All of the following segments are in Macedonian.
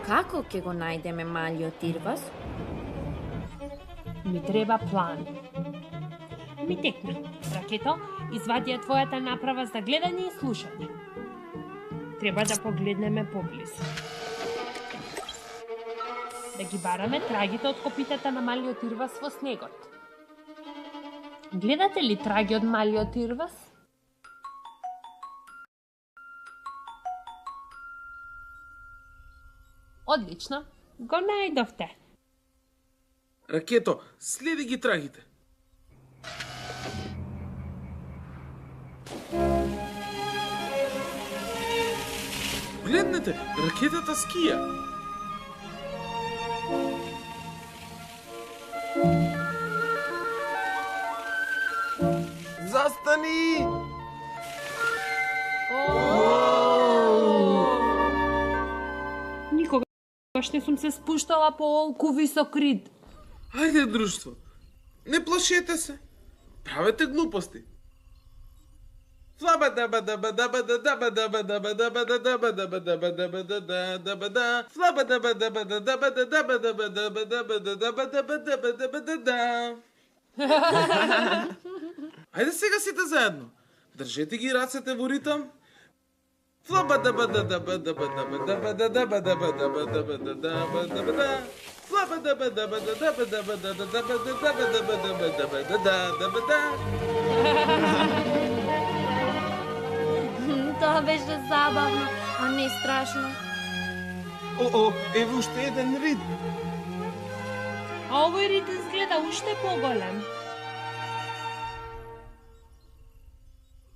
Како ќе го најдеме малиот Ирвас? Ми треба план. Ми текна. Ракето, извади ја твојата направа за гледање и слушање. Треба да погледнеме поблизу. Да ги бараме трагите од копитата на малиот Ирвас во снегот. Гледате ли траги од малиот Ирвас? Одлично, го најдовте. Ракето, следи ги трагите. Гледнете, ракетата скија. Застани! Никогаш не сум се спуштала по олку висок рид. Ајде, друштво, не плашете се. Правете глупости. Ајде сега сите заедно. Држете ги рацете во ритам. Тоа беше забавно, а не страшно. Еве уште еден рид. А овој рид изгледа уште поголем.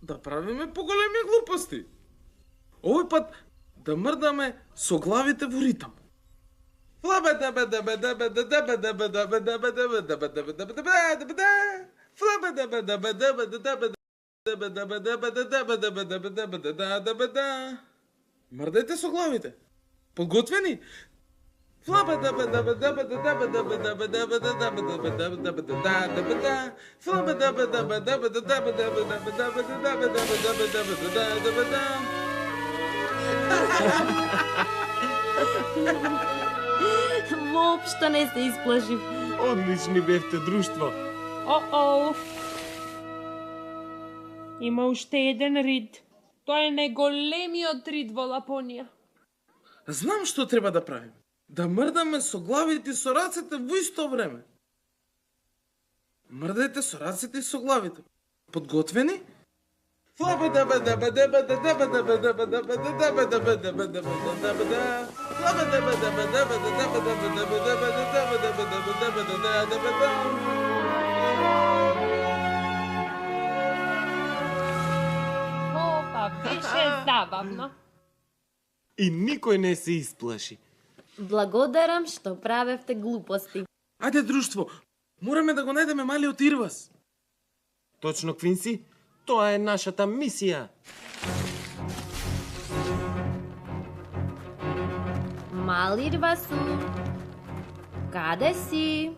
Да правиме поголеми глупости. Овој пат да мрдаме со главите во ритам. Мрдајте со главите. Подготвени? Воопшто не се исплашив. Одлични бевте, друштво. Има уште еден рид. Тоа е најголемиот рид во Лапонија. Знам што треба да правим. Да мрдаме со главите и со рацете во исто време. Мрдајте со рацете и со главите. Подготвени? Беше забавно. И никој не се исплаши. Благодарам што правевте глупости. Ајде, друштво, мораме да го најдеме малиот Ирвас. Точно, Квинси, тоа е нашата мисија. Мали Ирвасу, каде си?